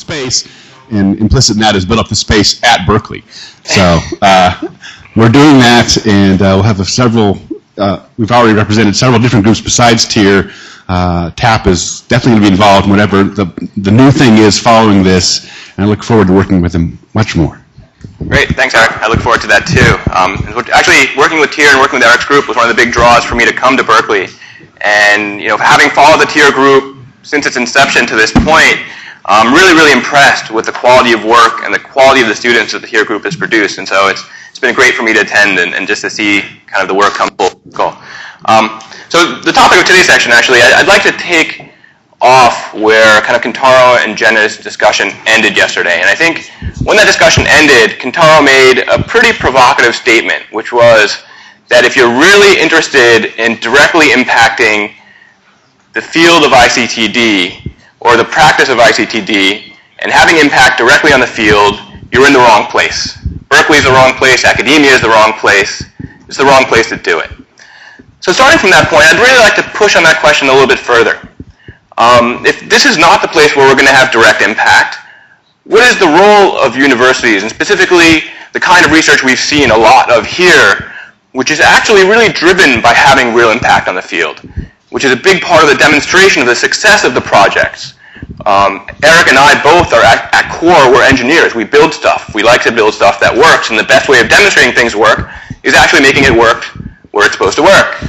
space, and implicit in that is build up the space at Berkeley. So we're doing that, and we'll have we've already represented several different groups besides TIER. TAP is definitely going to be involved in whatever the new thing is following this, and I look forward to working with them much more. Great, thanks, Eric. I look forward to that too. Actually, working with TIER and working with Eric's group was one of the big draws for me to come to Berkeley. And having followed the TIER group since its inception to this point, I'm really, really impressed with the quality of work and the quality of the students that the TIER group has produced. And so it's been great for me to attend and just to see kind of the work come full circle. So the topic of today's section, actually, I'd like to take off where kind of Kentaro and Jenna's discussion ended yesterday. And I think when that discussion ended, Kentaro made a pretty provocative statement, which was that if you're really interested in directly impacting the field of ICTD or the practice of ICTD and having impact directly on the field, you're in the wrong place. Berkeley's the wrong place, academia is the wrong place, it's the wrong place to do it. So starting from that point, I'd really like to push on that question a little bit further. If this is not the place where we're going to have direct impact, what is the role of universities, and specifically the kind of research we've seen a lot of here, which is actually really driven by having real impact on the field, which is a big part of the demonstration of the success of the projects. Eric and I both are at core, we're engineers. We build stuff. We like to build stuff that works, and the best way of demonstrating things work is actually making it work where it's supposed to work,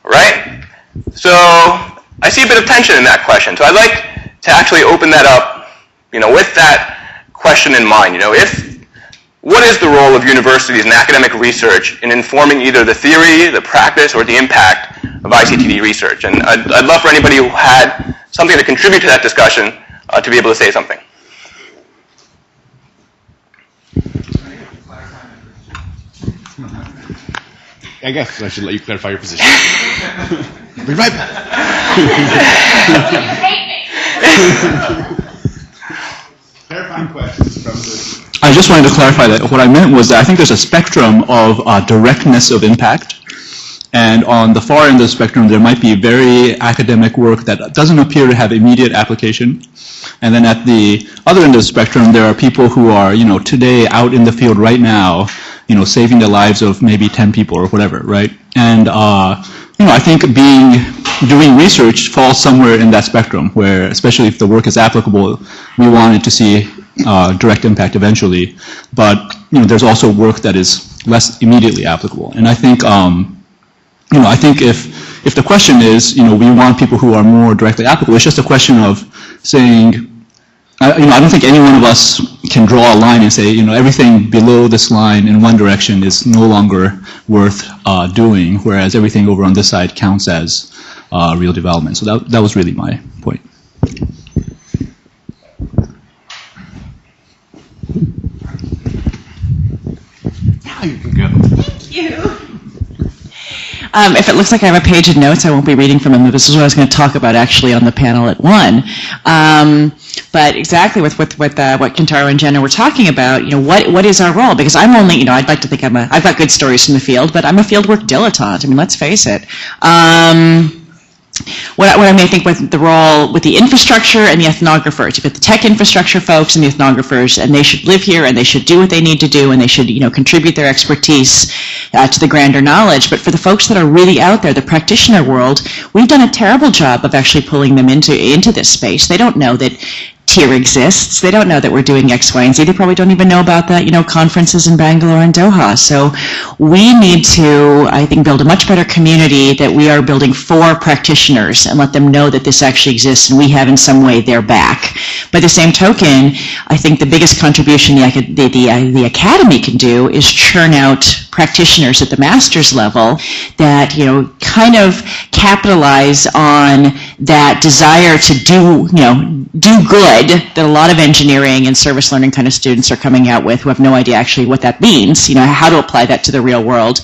right? So I see a bit of tension in that question. So I'd like to actually open that up, with that question in mind. What is the role of universities and academic research in informing either the theory, the practice, or the impact of ICTD research? And I'd love for anybody who had something to contribute to that discussion to be able to say something. I guess I should let you clarify your position. Be right back. Clarifying questions from the... I just wanted to clarify that what I meant was that I think there's a spectrum of directness of impact. And on the far end of the spectrum, there might be very academic work that doesn't appear to have immediate application. And then at the other end of the spectrum, there are people who are, today out in the field right now, saving the lives of maybe 10 people or whatever, right? And, I think doing research falls somewhere in that spectrum where, especially if the work is applicable, we wanted to see direct impact eventually. But, there's also work that is less immediately applicable. And I think, I think if the question is, we want people who are more directly applicable, it's just a question of saying, I don't think any one of us can draw a line and say, everything below this line in one direction is no longer worth doing, whereas everything over on this side counts as real development. So that was really my point. Now you can go. Thank you. If it looks like I have a page of notes, I won't be reading from them. This is what I was going to talk about actually on the panel at 1. But exactly with what Kentaro and Jenna were talking about, what is our role? Because I'm only, I'd like to think I've got good stories from the field, but I'm a fieldwork dilettante. I mean, let's face it. What I may think with the role with the infrastructure and the ethnographers. You've got the tech infrastructure folks and the ethnographers, and they should live here and they should do what they need to do and they should, contribute their expertise to the grander knowledge. But for the folks that are really out there, the practitioner world, we've done a terrible job of actually pulling them into this space. They don't know that TIER exists. They don't know that we're doing X, Y, and Z. They probably don't even know about that, conferences in Bangalore and Doha. So we need to, I think, build a much better community that we are building for practitioners and let them know that this actually exists and we have in some way their back. By the same token, I think the biggest contribution the academy can do is churn out practitioners at the master's level that, kind of capitalize on that desire to do good that a lot of engineering and service learning kind of students are coming out with who have no idea actually what that means, how to apply that to the real world.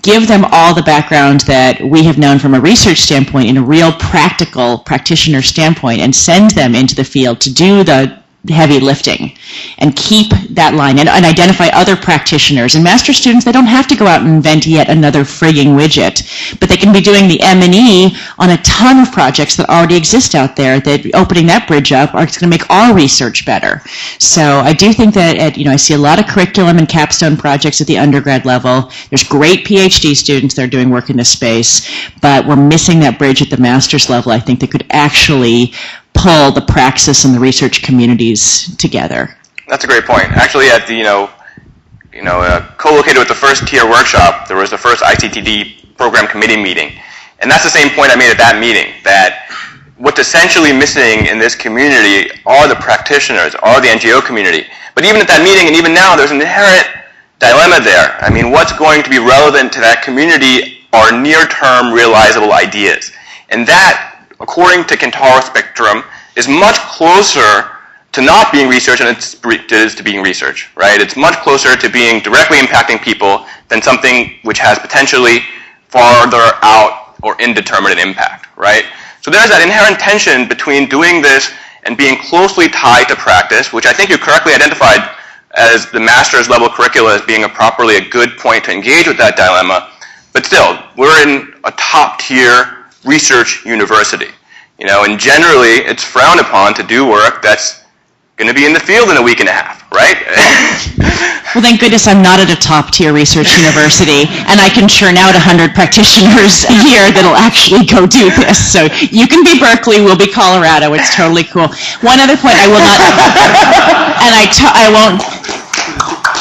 Give them all the background that we have known from a research standpoint in a real practical practitioner standpoint and send them into the field to do the heavy lifting, and keep that line and identify other practitioners. And master students, they don't have to go out and invent yet another frigging widget, but they can be doing the M&E on a ton of projects that already exist out there, that opening that bridge up is going to make our research better. So I do think that I see a lot of curriculum and capstone projects at the undergrad level. There's great PhD students that are doing work in this space, but we're missing that bridge at the master's level. I think that could actually pull the praxis and the research communities together. That's a great point. Actually, at the co-located with the first tier workshop, there was the first ICTD program committee meeting, and that's the same point I made at that meeting. That what's essentially missing in this community are the practitioners, are the NGO community. But even at that meeting, and even now, there's an inherent dilemma there. I mean, what's going to be relevant to that community are near-term realizable ideas, and that, according to Kintaro Spectrum, is much closer to not being research than it is to being research, right? It's much closer to being directly impacting people than something which has potentially farther out or indeterminate impact, right? So there's that inherent tension between doing this and being closely tied to practice, which I think you correctly identified as the master's level curricula as being a good point to engage with that dilemma. But still, we're in a top tier research university, and generally it's frowned upon to do work that's going to be in the field in a week and a half, right? Well, thank goodness I'm not at a top-tier research university, and I can churn out 100 practitioners a year that'll actually go do this. So you can be Berkeley, we'll be Colorado. It's totally cool. One other point, I will not, and I won't.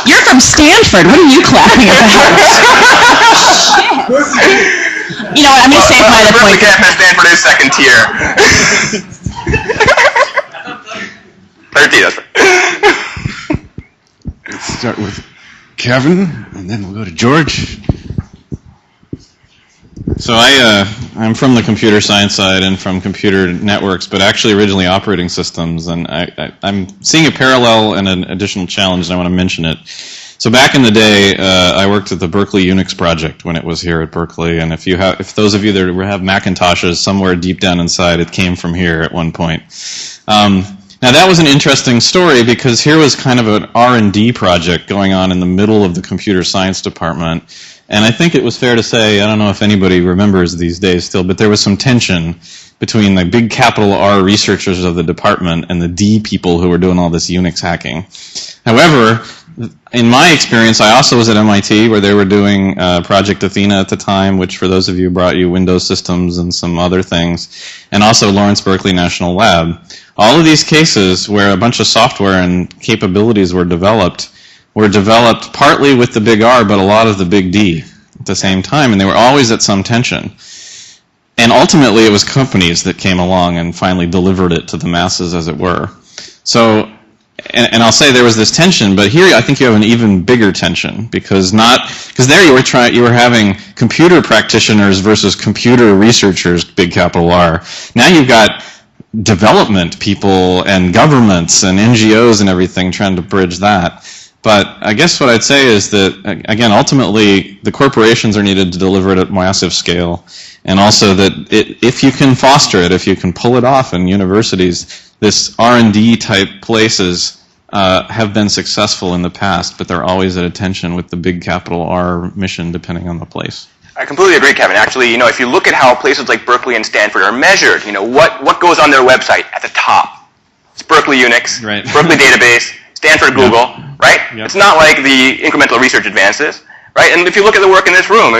You're from Stanford. What are you clapping about? Shit. You know what? I'm going to save my other point. Berkeley campus, Stanford is second tier. That's right. Let's start with Kevin, and then we'll go to George. So I'm from the computer science side and from computer networks, but actually originally operating systems, and I'm seeing a parallel and an additional challenge, and I want to mention it. So back in the day, I worked at the Berkeley Unix project when it was here at Berkeley, and if those of you that have Macintoshes somewhere deep down inside, it came from here at one point. Now that was an interesting story because here was kind of an R&D project going on in the middle of the computer science department, and I think it was fair to say, I don't know if anybody remembers these days still, but there was some tension between the big capital R researchers of the department and the D people who were doing all this Unix hacking. However, in my experience, I also was at MIT where they were doing Project Athena at the time, which for those of you brought you Windows systems and some other things, and also Lawrence Berkeley National Lab. All of these cases where a bunch of software and capabilities were developed partly with the big R, but a lot of the big D at the same time, and they were always at some tension. And ultimately, it was companies that came along and finally delivered it to the masses, as it were. So, and I'll say there was this tension, but here I think you have an even bigger tension because there you were having computer practitioners versus computer researchers, big capital R. Now you've got development people and governments and NGOs and everything trying to bridge that. But I guess what I'd say is that, again, ultimately the corporations are needed to deliver it at massive scale, and also that if you can foster it, if you can pull it off in universities, this R&D type places have been successful in the past, but they're always at a tension with the big capital R mission depending on the place. I completely agree, Kevin. Actually, if you look at how places like Berkeley and Stanford are measured, what goes on their website at the top? It's Berkeley Unix, right. Berkeley Database, Stanford Google, right? Yep. It's not like the incremental research advances, right? And if you look at the work in this room,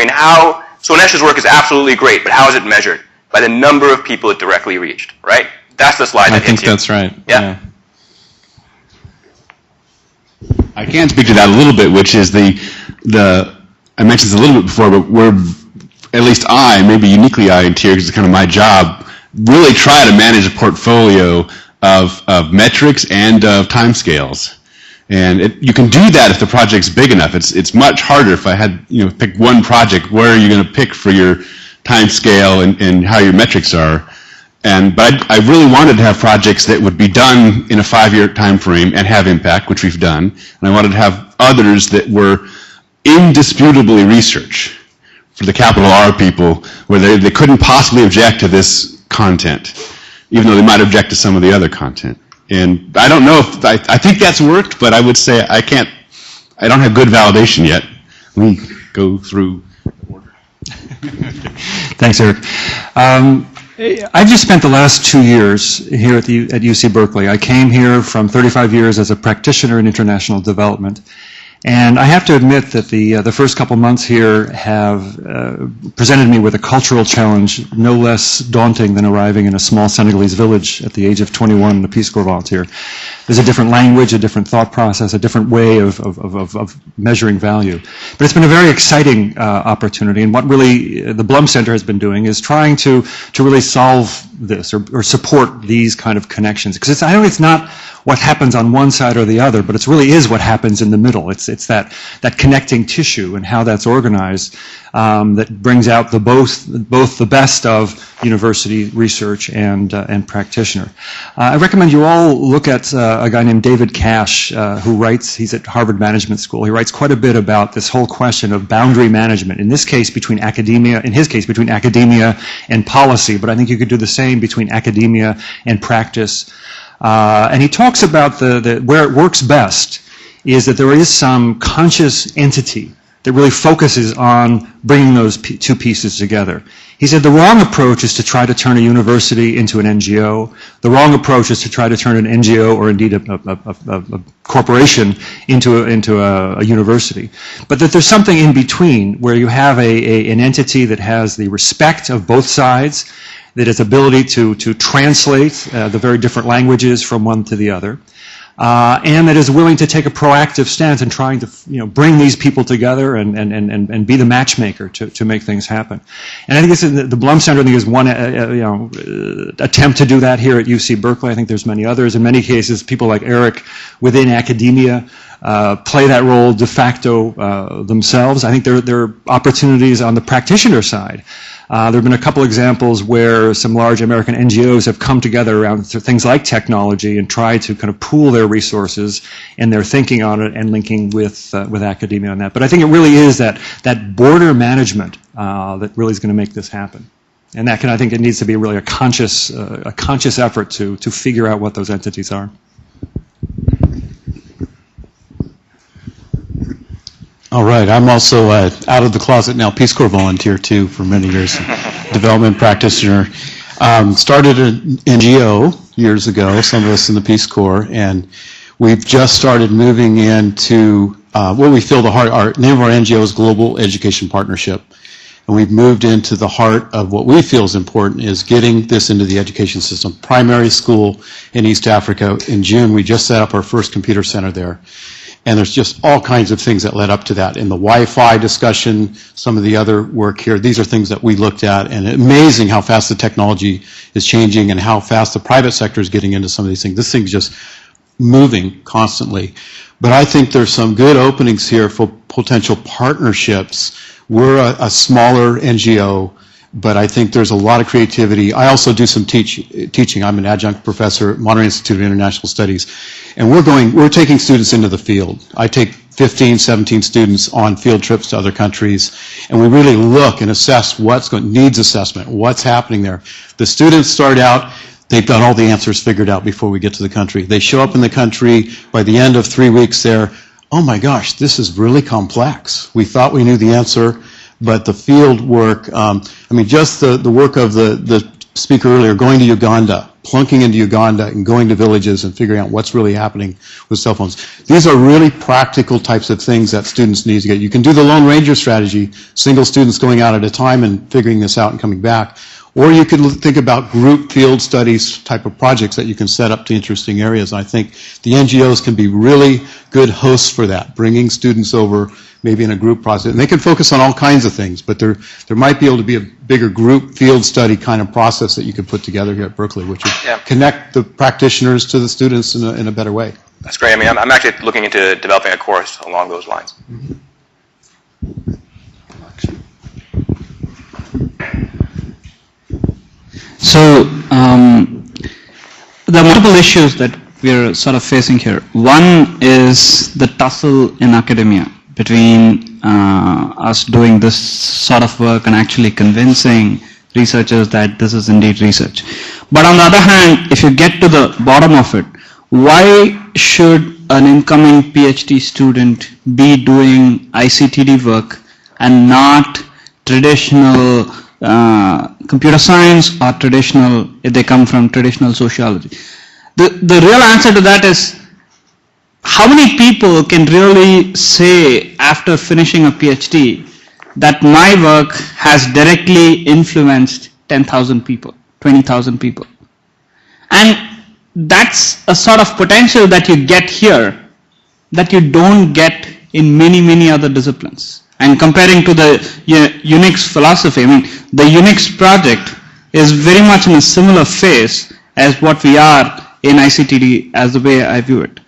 Sonesh's work is absolutely great, but how is it measured? By the number of people it directly reached, right? That's the slide that hits you. I think that's right. Yeah. I can speak to that a little bit, which is I mentioned this a little bit before, but at least maybe uniquely I in TIER, because it's kind of my job, really try to manage a portfolio of metrics and of timescales. And you can do that if the project's big enough. It's much harder if I had pick one project. Where are you going to pick for your timescale and how your metrics are? But I really wanted to have projects that would be done in a 5-year time frame and have impact, which we've done. And I wanted to have others that were indisputably research for the capital R people, where they couldn't possibly object to this content, even though they might object to some of the other content. And I don't know if, I think that's worked, but I would say I don't have good validation yet. Let me go through. Thanks, Eric. I've just spent the last 2 years here at UC Berkeley. I came here from 35 years as a practitioner in international development. And I have to admit that the first couple months here have presented me with a cultural challenge no less daunting than arriving in a small Senegalese village at the age of 21 and a Peace Corps volunteer. There's a different language, a different thought process, a different way of measuring value. But it's been a very exciting opportunity, and what really the Blum Center has been doing is trying to really solve this or support these kind of connections. Because I know it's not what happens on one side or the other, but it really is what happens in the middle. It's that connecting tissue and how that's organized that brings out both the best of university research and practitioner. I recommend you all look at a guy named David Cash, who writes. He's at Harvard Management School. He writes quite a bit about this whole question of boundary management. In this case, between academia. In his case, between academia and policy. But I think you could do the same between academia and practice. And he talks about where it works best is that there is some conscious entity that really focuses on bringing those two pieces together. He said the wrong approach is to try to turn a university into an NGO. The wrong approach is to try to turn an NGO or indeed a corporation into a university. But that there's something in between where you have an entity that has the respect of both sides, that its ability to translate the very different languages from one to the other, and that is willing to take a proactive stance in trying to bring these people together and be the matchmaker to make things happen. And I think the Blum Center, I think, is one attempt to do that here at UC Berkeley. I think there's many others. In many cases, people like Eric within academia play that role de facto themselves. I think there are opportunities on the practitioner side. There have been a couple examples where some large American NGOs have come together around things like technology and tried to kind of pool their resources and their thinking on it and linking with academia on that. But I think it really is that border management that really is going to make this happen. And I think it needs to be really a conscious effort to figure out what those entities are. All right, I'm also out of the closet now, Peace Corps volunteer too for many years, development practitioner. Started an NGO years ago, some of us in the Peace Corps, and we've just started moving into what we feel our name of our NGO is Global Education Partnership. And we've moved into the heart of what we feel is important is getting this into the education system. Primary school in East Africa. In June, we just set up our first computer center there. And there's just all kinds of things that led up to that. In the Wi-Fi discussion, some of the other work here, these are things that we looked at, and amazing how fast the technology is changing and how fast the private sector is getting into some of these things. This thing's just moving constantly. But I think there's some good openings here for potential partnerships. We're a smaller NGO, but I think there's a lot of creativity. I also do some teaching. I'm an adjunct professor at Monterey Institute of International Studies. And we're taking students into the field. I take 15, 17 students on field trips to other countries, and we really look and assess needs assessment, what's happening there. The students start out, they've got all the answers figured out before we get to the country. They show up in the country, by the end of 3 weeks there, oh my gosh, this is really complex. We thought we knew the answer, but the field work, just the work of the speaker earlier, going to Uganda, plunking into Uganda and going to villages and figuring out what's really happening with cell phones. These are really practical types of things that students need to get. You can do the Lone Ranger strategy, single students going out at a time and figuring this out and coming back. Or you can think about group field studies type of projects that you can set up to interesting areas. And I think the NGOs can be really good hosts for that, bringing students over maybe in a group process. And they can focus on all kinds of things, but there might be able to be a bigger group field study kind of process that you could put together here at Berkeley, which would connect the practitioners to the students in a better way. That's great. I'm actually looking into developing a course along those lines. Mm-hmm. So, there are multiple issues that we're sort of facing here. One is the tussle in academia between us doing this sort of work and actually convincing researchers that this is indeed research. But on the other hand, if you get to the bottom of it, why should an incoming PhD student be doing ICTD work and not traditional computer science or traditional, if they come from traditional sociology? The real answer to that is, how many people can really say after finishing a PhD that my work has directly influenced 10,000 people, 20,000 people? And that's a sort of potential that you get here that you don't get in many, many other disciplines. And comparing to the Unix philosophy, I mean, the Unix project is very much in a similar phase as what we are in ICTD, as the way I view it.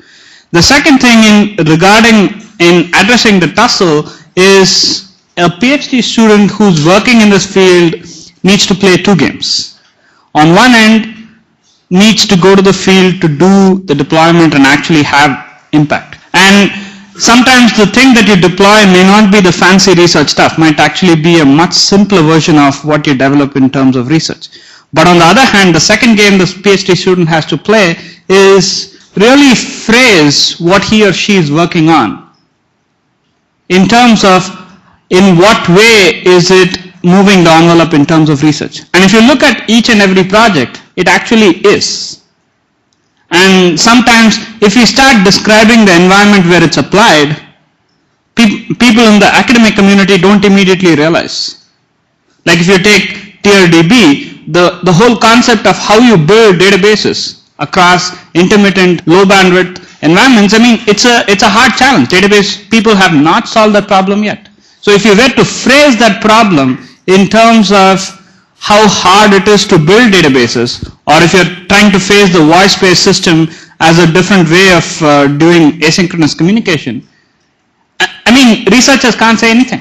The second thing regarding addressing the tussle is a PhD student who's working in this field needs to play two games. On one end, needs to go to the field to do the deployment and actually have impact. And sometimes the thing that you deploy may not be the fancy research stuff, might actually be a much simpler version of what you develop in terms of research. But on the other hand, the second game this PhD student has to play is really phrase what he or she is working on in terms of in what way is it moving the envelope in terms of research. And if you look at each and every project, it actually is. And sometimes if you start describing the environment where it's applied, people in the academic community don't immediately realize. Like if you take TierDB, the whole concept of how you build databases across intermittent, low bandwidth environments, I mean, it's a hard challenge. Database people have not solved that problem yet. So if you were to phrase that problem in terms of how hard it is to build databases, or if you're trying to face the voice-based system as a different way of doing asynchronous communication, I mean, researchers can't say anything.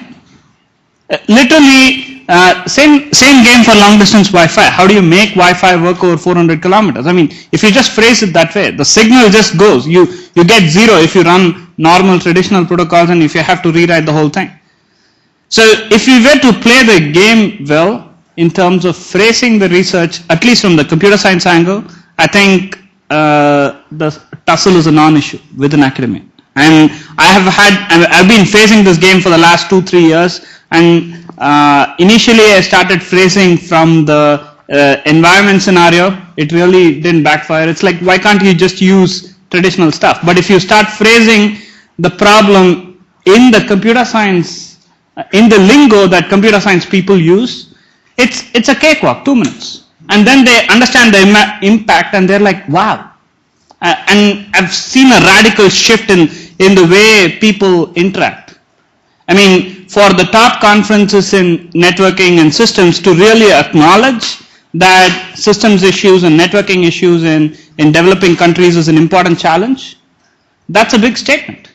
Literally, same game for long-distance Wi-Fi. How do you make Wi-Fi work over 400 kilometers? I mean, if you just phrase it that way, the signal just goes. You get zero if you run normal traditional protocols and if you have to rewrite the whole thing. So if you were to play the game well in terms of phrasing the research, at least from the computer science angle, I think the tussle is a non-issue within academia. And I've been facing this game for the last 2-3 years, and initially I started phrasing from the environment scenario. It really didn't backfire. It's like, why can't you just use traditional stuff? But if you start phrasing the problem in the computer science, in the lingo that computer science people use, it's a cakewalk, 2 minutes. And then they understand the impact and they're like, wow. And I've seen a radical shift in the way people interact. I mean, for the top conferences in networking and systems to really acknowledge that systems issues and networking issues in developing countries is an important challenge, that's a big statement.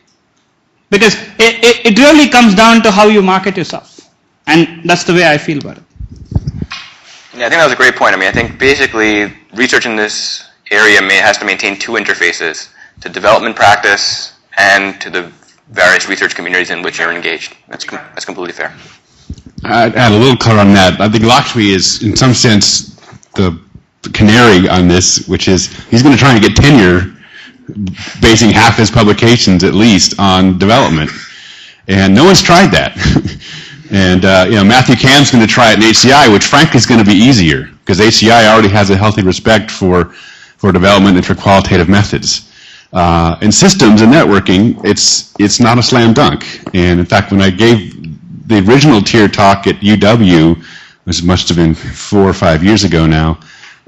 Because it really comes down to how you market yourself. And that's the way I feel about it. Yeah, I think that was a great point. I mean, I think basically research in this area has to maintain two interfaces, to development practice and to the various research communities in which you're engaged. That's completely fair. I'd add a little color on that. I think Lakshmi is, in some sense, the canary on this, which is he's going to try and get tenure basing half his publications, at least, on development. And no one's tried that. And Matthew Camm's going to try it in HCI, which frankly is going to be easier, because HCI already has a healthy respect for development and for qualitative methods. In systems and networking, it's not a slam dunk. And in fact, when I gave the original TIER talk at UW, which must have been 4 or 5 years ago now,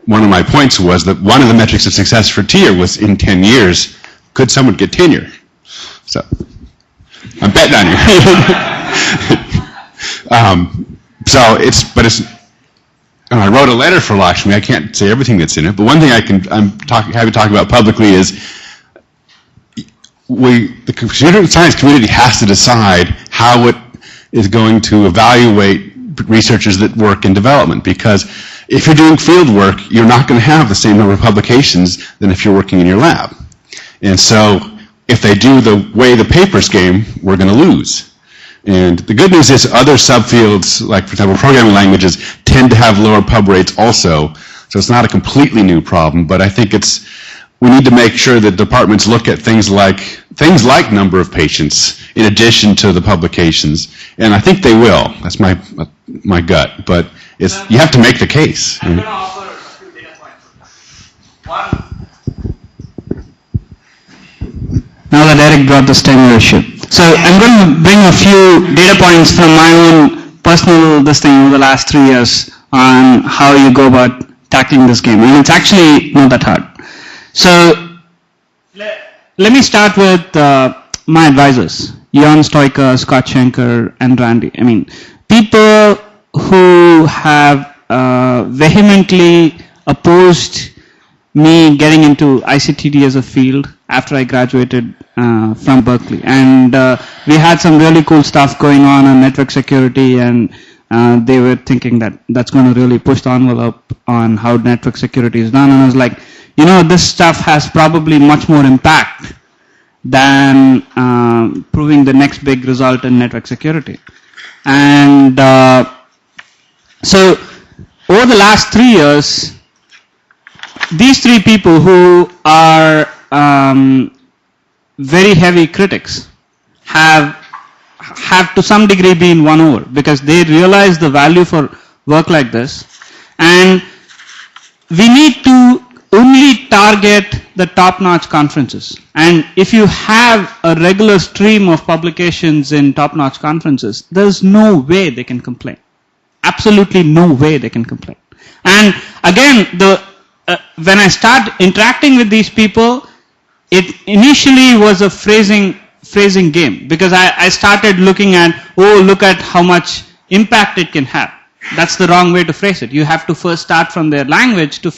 one of my points was that one of the metrics of success for TIER was in 10 years, could someone get tenure? So, I'm betting on you. I wrote a letter for Lakshmi. I can't say everything that's in it, but one thing I'm happy to talk about publicly is the computer science community has to decide how it is going to evaluate researchers that work in development, because if you're doing field work, you're not going to have the same number of publications than if you're working in your lab. And so if they do the way the papers game, we're going to lose. And the good news is other subfields, like for example programming languages, tend to have lower pub rates also. So it's not a completely new problem, but I think it's we need to make sure that departments look at things like number of patients in addition to the publications, and I think they will. That's my gut, but you have to make the case. I'm going to offer a few data points. One, now that Eric brought the STEM issue. So I'm going to bring a few data points from my own personal over the last 3 years on how you go about tackling this game. And it's actually not that hard. So let me start with my advisors, Jan Stoiker, Scott Schenker, and Randy. I mean, people who have vehemently opposed me getting into ICTD as a field after I graduated from Berkeley. And we had some really cool stuff going on network security, and they were thinking that that's going to really push the envelope on how network security is done. And I was like, this stuff has probably much more impact than proving the next big result in network security. And so over the last 3 years, these three people who are very heavy critics have to some degree been won over, because they realize the value for work like this. And we need to only target the top-notch conferences. And if you have a regular stream of publications in top-notch conferences, there's no way they can complain. Absolutely no way they can complain. And again, when I start interacting with these people, it initially was a phrasing game, because I started looking at, look at how much impact it can have. That's the wrong way to phrase it. You have to first start from their language to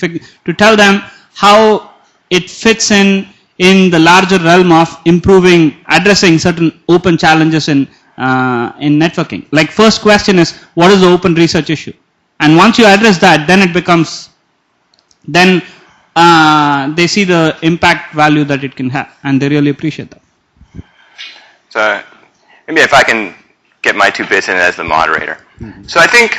tell them how it fits in the larger realm of addressing certain open challenges in networking. Like, first question is, what is the open research issue? And once you address that, then it becomes, they see the impact value that it can have, and they really appreciate that. So maybe if I can get my 2 bits in as the moderator. So I think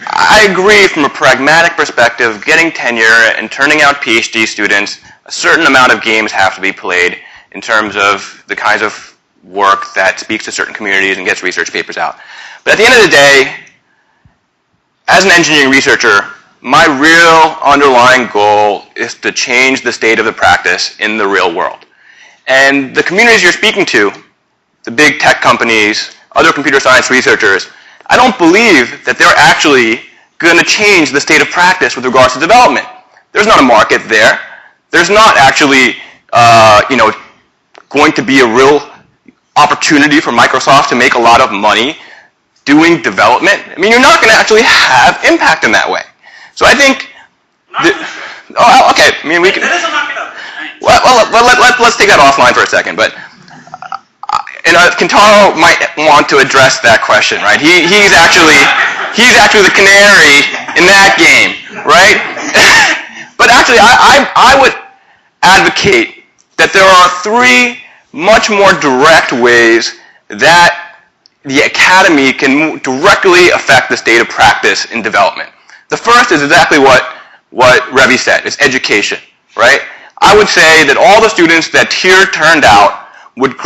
I agree from a pragmatic perspective, getting tenure and turning out PhD students, a certain amount of games have to be played in terms of the kinds of work that speaks to certain communities and gets research papers out. But at the end of the day, as an engineering researcher, my real underlying goal is to change the state of the practice in the real world. And the communities you're speaking to, the big tech companies, other computer science researchers, I don't believe that they're actually going to change the state of practice with regards to development. There's not a market there. There's not actually, going to be a real opportunity for Microsoft to make a lot of money doing development. I mean, you're not going to actually have impact in that way. So I think, okay. I mean, we can. There is a market out there. Well, let's take that offline for a second. But Kentaro might want to address that question, right? He's actually the canary in that game, right? But actually, I would advocate that there are 3 much more direct ways that the academy can directly affect the state of practice in development. The first is exactly what Revi said, is education, right? I would say that all the students that TIER turned out would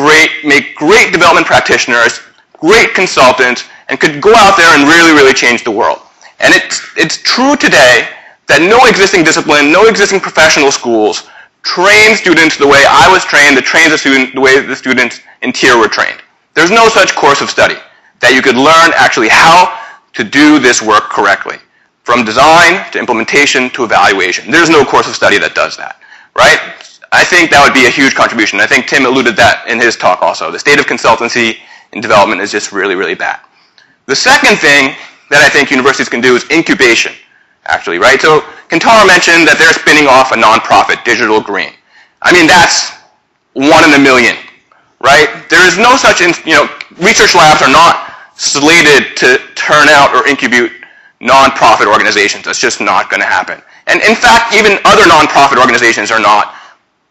make great development practitioners, great consultants, and could go out there and really, really change the world. And it's true today that no existing discipline, no existing professional schools train students the way I was trained, that trains a student the way the students in TIER were trained. There's no such course of study that you could learn actually how to do this work correctly. From design to implementation to evaluation. There's no course of study that does that, right? I think that would be a huge contribution. I think Tim alluded that in his talk also. The state of consultancy in development is just really, really bad. The second thing that I think universities can do is incubation, actually, right? So Kentaro mentioned that they're spinning off a nonprofit, Digital Green. I mean, that's 1 in a million, right? There is no such, research labs are not slated to turn out or incubate non-profit organizations. That's just not going to happen. And in fact, even other non-profit organizations are not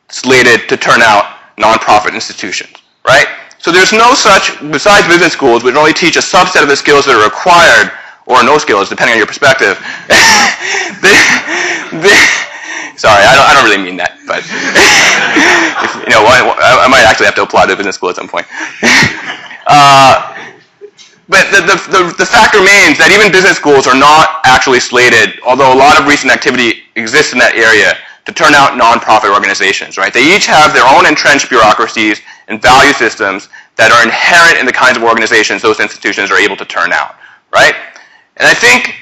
slated to turn out non-profit institutions, right? So there's no such, besides business schools, which only teach a subset of the skills that are required, or no skills, depending on your perspective. Sorry, I don't really mean that, but I might actually have to apply to business school at some point. But the fact remains that even business schools are not actually slated, although a lot of recent activity exists in that area, to turn out nonprofit organizations, right? They each have their own entrenched bureaucracies and value systems that are inherent in the kinds of organizations those institutions are able to turn out, right? And I think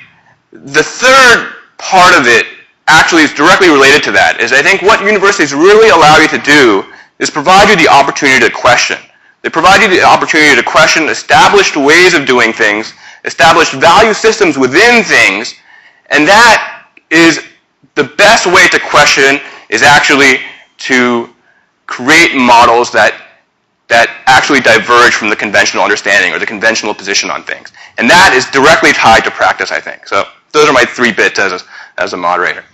the third part of it actually is directly related to that, is I think what universities really allow you to do is provide you the opportunity to question. They provide you the opportunity to question established ways of doing things, established value systems within things, and that is the best way to question is actually to create models that actually diverge from the conventional understanding or the conventional position on things. And that is directly tied to practice, I think. So those are my 3 bits as a moderator.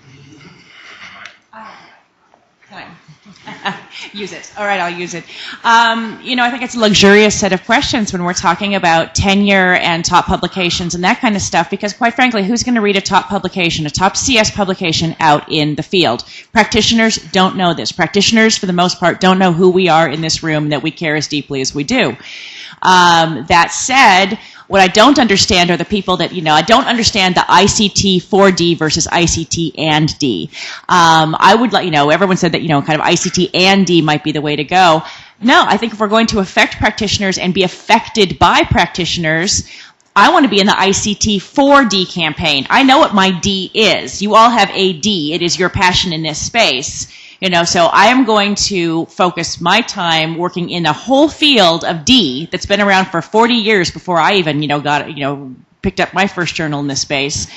Use it. All right, I'll use it. I think it's a luxurious set of questions when we're talking about tenure and top publications and that kind of stuff, because quite frankly, who's going to read a top publication, a top CS publication out in the field? Practitioners don't know this. Practitioners, for the most part, don't know who we are in this room, that we care as deeply as we do. That said, what I don't understand are the people that, I don't understand the ICT for D versus ICT and D. I would like, everyone said that, kind of ICT and D might be the way to go. No, I think if we're going to affect practitioners and be affected by practitioners, I want to be in the ICT for D campaign. I know what my D is. You all have a D. It is your passion in this space. So I am going to focus my time working in a whole field of D that's been around for 40 years before I even, picked up my first journal in this space.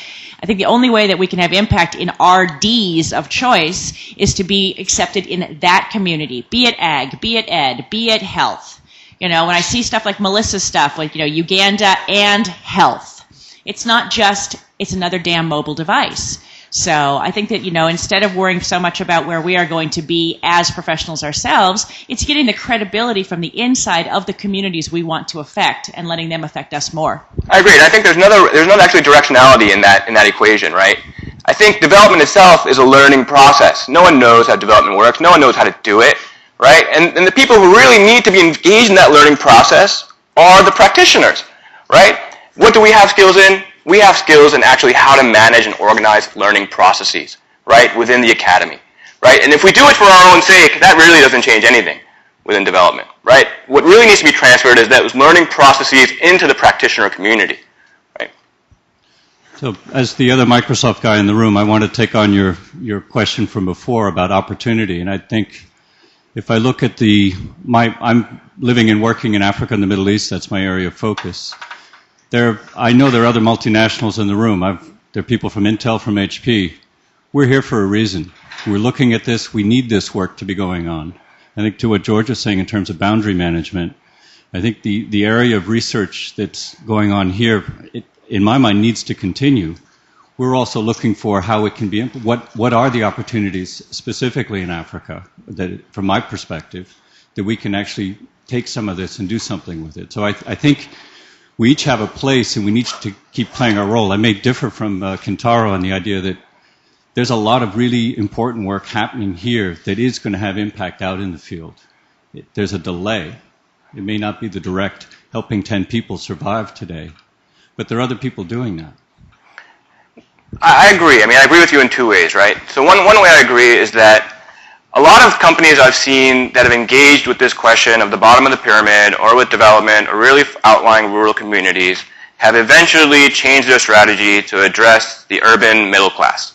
I think the only way that we can have impact in our Ds of choice is to be accepted in that community, be it ag, be it ed, be it health. When I see stuff like Melissa's stuff, like, Uganda and health, it's not just, it's another damn mobile device. So I think that, instead of worrying so much about where we are going to be as professionals ourselves, it's getting the credibility from the inside of the communities we want to affect and letting them affect us more. I agree. And I think there's not actually directionality in that equation, right? I think development itself is a learning process. No one knows how development works. No one knows how to do it, right? And the people who really need to be engaged in that learning process are the practitioners, right? What do we have skills in? We have skills in actually how to manage and organize learning processes, right, within the academy, right? And if we do it for our own sake, that really doesn't change anything within development, right? What really needs to be transferred is those learning processes into the practitioner community, right? So as the other Microsoft guy in the room, I want to take on your question from before about opportunity. And I think if I look at I'm living and working in Africa and the Middle East, that's my area of focus. I know there are other multinationals in the room. There are people from Intel, from HP. We're here for a reason. We're looking at this. We need this work to be going on. I think to what George is saying in terms of boundary management, I think the area of research that's going on here, in my mind, needs to continue. We're also looking for how it can be, what are the opportunities specifically in Africa, that, from my perspective, that we can actually take some of this and do something with it. So I think we each have a place, and we need to keep playing our role. I may differ from Kentaro on the idea that there's a lot of really important work happening here that is going to have impact out in the field. There's a delay. It may not be the direct helping 10 people survive today, but there are other people doing that. I agree. I agree with you in 2 ways, right? So one way I agree is that a lot of companies I've seen that have engaged with this question of the bottom of the pyramid or with development or really outlying rural communities have eventually changed their strategy to address the urban middle class.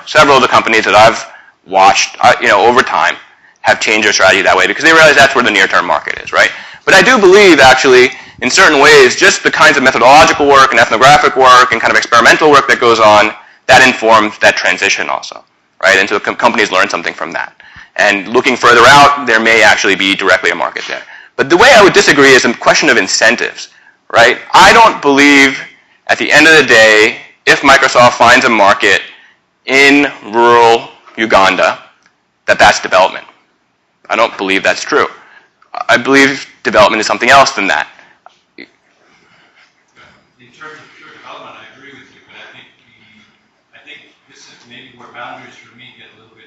Several of the companies that I've watched, over time have changed their strategy that way because they realize that's where the near-term market is, right? But I do believe, actually, in certain ways, just the kinds of methodological work and ethnographic work and kind of experimental work that goes on, that informs that transition also, right? And so companies learn something from that. And looking further out, there may actually be directly a market there. But the way I would disagree is a question of incentives, right? I don't believe, at the end of the day, if Microsoft finds a market in rural Uganda, that's development. I don't believe that's true. I believe development is something else than that. In terms of pure development, I agree with you, but I think this is maybe where boundaries for me get a little bit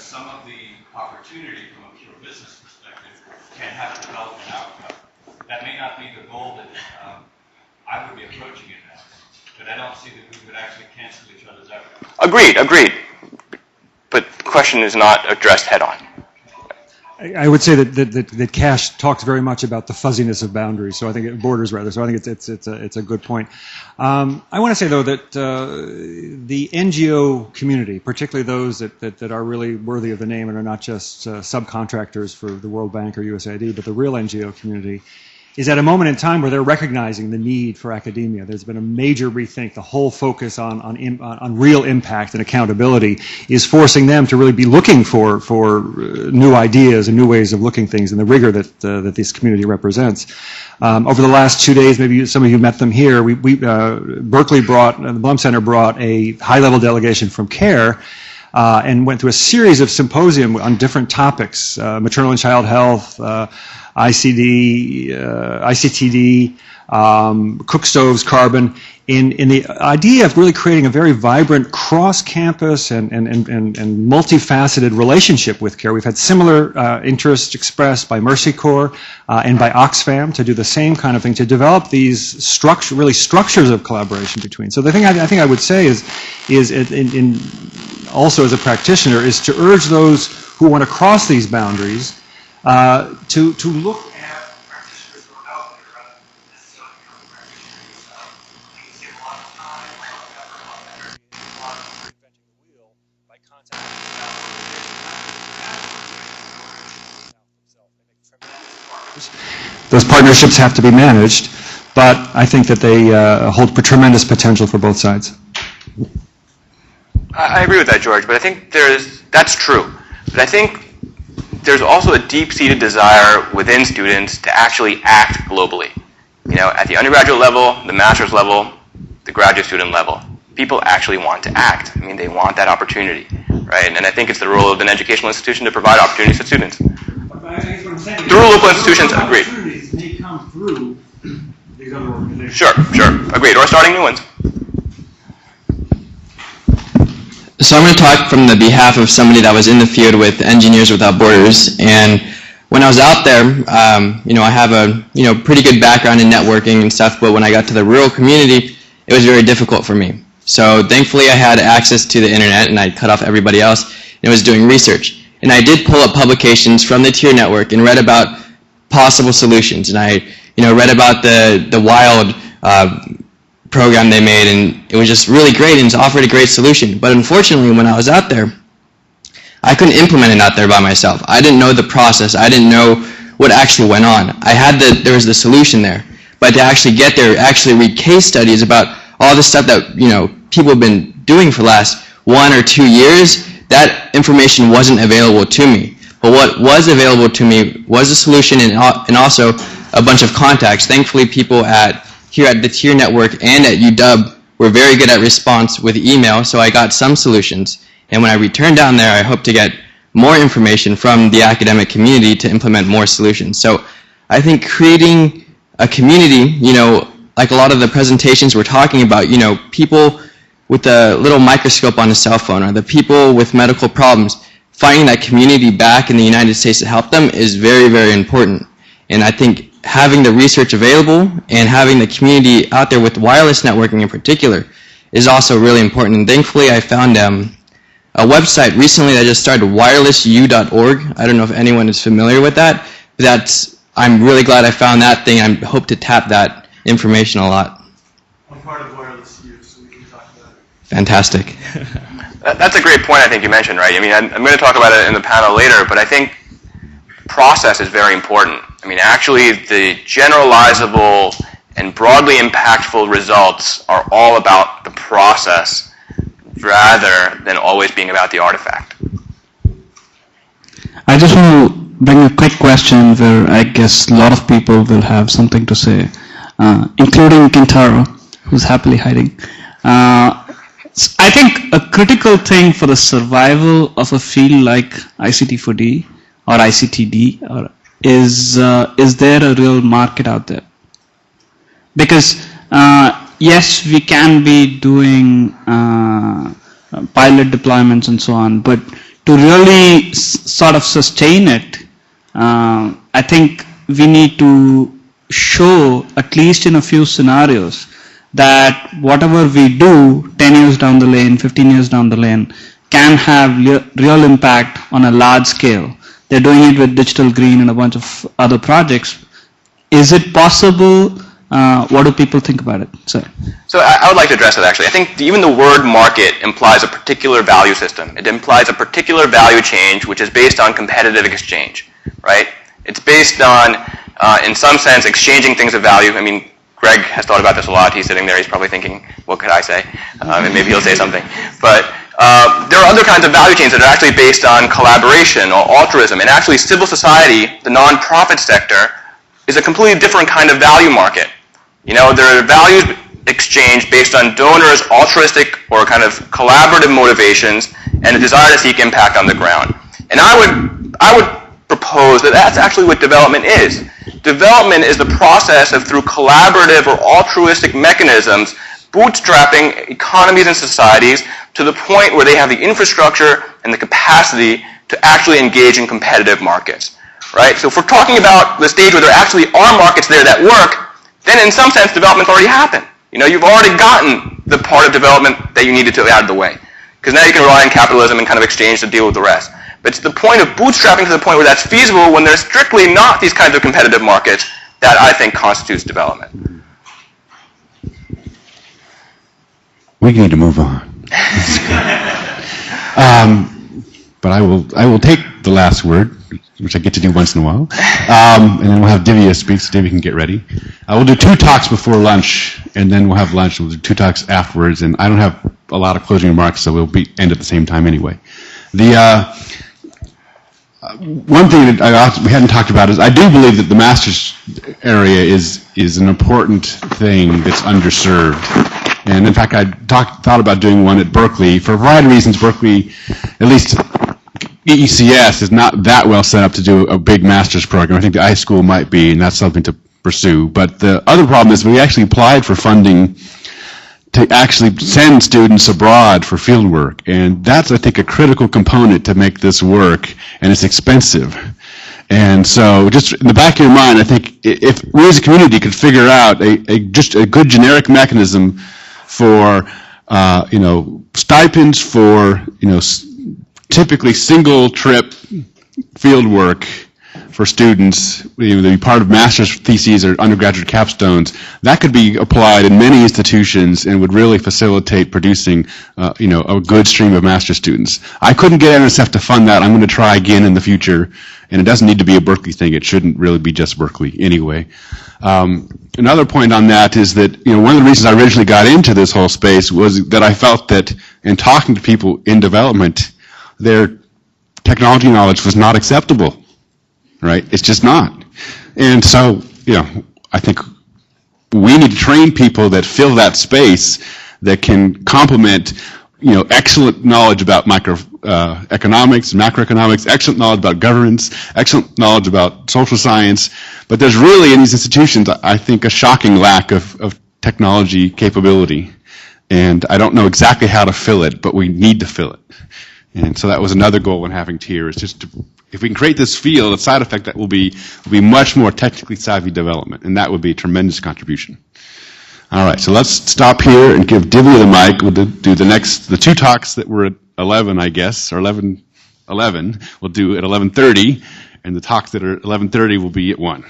some of the opportunity from a pure business perspective can have a development outcome. That may not be the goal that I would be approaching it as, but I don't see that we would actually cancel each other's out. Agreed. But the question is not addressed head on. I would say that Cash talks very much about the fuzziness of boundaries. So I think borders rather. So I think it's a good point. I want to say though that the NGO community, particularly those that are really worthy of the name and are not just subcontractors for the World Bank or USAID, but the real NGO community, is at a moment in time where they're recognizing the need for academia. There's been a major rethink. The whole focus on real impact and accountability is forcing them to really be looking for new ideas and new ways of looking things and the rigor that this community represents. Over the last 2 days, maybe some of you met them here, Berkeley the Blum Center brought a high-level delegation from CARE and went through a series of symposium on different topics, maternal and child health, ICTD, cook stoves, carbon, in the idea of really creating a very vibrant cross-campus and multifaceted relationship with CARE. We've had similar interest expressed by Mercy Corps and by Oxfam to do the same kind of thing, to develop these structures of collaboration between. So the thing I think I would say is also as a practitioner, is to urge those who want to cross these boundaries to look at practitioners who are out there rather than necessarily become practitioners. You can save a lot of time, a lot of effort, a lot of energy, a lot of reinventing the wheel by contacting themselves. Those partnerships have to be managed, but I think that they hold tremendous potential for both sides. I agree with that, George, but I think that's true. But I think there's also a deep-seated desire within students to actually act globally. You know, at the undergraduate level, the master's level, the graduate student level, people actually want to act. I mean, they want that opportunity, right? And I think it's the role of an educational institution to provide opportunities for students. Through local institutions, agreed. Opportunities may come through these other organizations. Sure, agreed. Or starting new ones. So I'm going to talk from the behalf of somebody that was in the field with Engineers Without Borders. And when I was out there, I have a pretty good background in networking and stuff, but when I got to the rural community, it was very difficult for me. So thankfully I had access to the internet, and I cut off everybody else, and was doing research. And I did pull up publications from the TIER network and read about possible solutions. And I read about the WILD program they made, and it was just really great, and it's offered a great solution. But unfortunately, when I was out there, I couldn't implement it out there by myself. I didn't know the process. I didn't know what actually went on. There was the solution there, but to actually get there, actually read case studies about all the stuff that people have been doing for the last 1 or 2 years, that information wasn't available to me. But what was available to me was a solution and also a bunch of contacts. Thankfully, people here at the TIER network and at UW were very good at response with email, so I got some solutions. And when I returned down there, I hope to get more information from the academic community to implement more solutions. So I think creating a community, like a lot of the presentations we're talking about, people with a little microscope on a cell phone, or the people with medical problems, finding that community back in the United States to help them is very, very important. And I think having the research available and having the community out there with wireless networking in particular is also really important. And thankfully I found a website recently that just started, wirelessu.org. I don't know if anyone is familiar with that, but I'm really glad I found that thing. I hope to tap that information a lot. I'm part of Wireless U, so we can talk about it. Fantastic. That's a great point I think you mentioned, right? I mean, I'm going to talk about it in the panel later, but I think process is very important. I mean, actually, the generalizable and broadly impactful results are all about the process rather than always being about the artifact. I just want to bring a quick question where I guess a lot of people will have something to say, including Kintaro, who's happily hiding. I think a critical thing for the survival of a field like ICT4D or ICTD is there a real market out there? Because yes, we can be doing pilot deployments and so on, but to really sort of sustain it, I think we need to show, at least in a few scenarios, that whatever we do 10 years down the lane, 15 years down the lane, can have real impact on a large scale. They're doing it with Digital Green and a bunch of other projects. Is it possible? What do people think about it? So I would like to address that actually. I think even the word market implies a particular value system. It implies a particular value change which is based on competitive exchange, right? It's based on, in some sense, exchanging things of value. I mean, Greg has thought about this a lot. He's sitting there. He's probably thinking, what could I say? And maybe he'll say something. But there are other kinds of value chains that are actually based on collaboration or altruism. And actually, civil society, the nonprofit sector, is a completely different kind of value market. You know, there are values exchanged based on donors' altruistic or kind of collaborative motivations and a desire to seek impact on the ground. And I would propose that that's actually what development is. Development is the process of, through collaborative or altruistic mechanisms, bootstrapping economies and societies to the point where they have the infrastructure and the capacity to actually engage in competitive markets, right? So if we're talking about the stage where there actually are markets there that work, then in some sense development's already happened. You know, you've already gotten the part of development that you needed to out of the way. Because now you can rely on capitalism and kind of exchange to deal with the rest. But it's the point of bootstrapping to the point where that's feasible when there's strictly not these kinds of competitive markets that I think constitutes development. We need to move on. But I will take the last word, which I get to do once in a while, and then we'll have Divya speak, so Divya can get ready. We'll do 2 talks before lunch, and then we'll have lunch. We'll do 2 talks afterwards, and I don't have a lot of closing remarks, so we'll end at the same time anyway. One thing that we hadn't talked about is I do believe that the master's area is an important thing that's underserved. And in fact, I thought about doing one at Berkeley. For a variety of reasons, Berkeley, at least EECS, is not that well set up to do a big master's program. I think the iSchool might be, and that's something to pursue. But the other problem is we actually applied for funding to actually send students abroad for field work. And that's, I think, a critical component to make this work, and it's expensive. And so just in the back of your mind, I think if we as a community could figure out just a good generic mechanism for, stipends for, typically single trip field work for students, they be part of master's theses or undergraduate capstones, that could be applied in many institutions and would really facilitate producing, a good stream of master's students. I couldn't get NSF to fund that. I'm going to try again in the future, and it doesn't need to be a Berkeley thing. It shouldn't really be just Berkeley anyway. Another point on that is that, one of the reasons I originally got into this whole space was that I felt that in talking to people in development, their technology knowledge was not acceptable. Right? It's just not. And so, I think we need to train people that fill that space that can complement, excellent knowledge about economics, macroeconomics, excellent knowledge about governance, excellent knowledge about social science. But there's really in these institutions, I think, a shocking lack of technology capability. And I don't know exactly how to fill it, but we need to fill it. And so that was another goal in having TIER, is just to, if we can create this field, a side effect that will be much more technically savvy development, and that would be a tremendous contribution. All right, so let's stop here and give Divya the mic. We'll do the 2 talks that were at 11, I guess, or 11, we'll do at 11:30, and the talks that are at 11:30 will be at 1.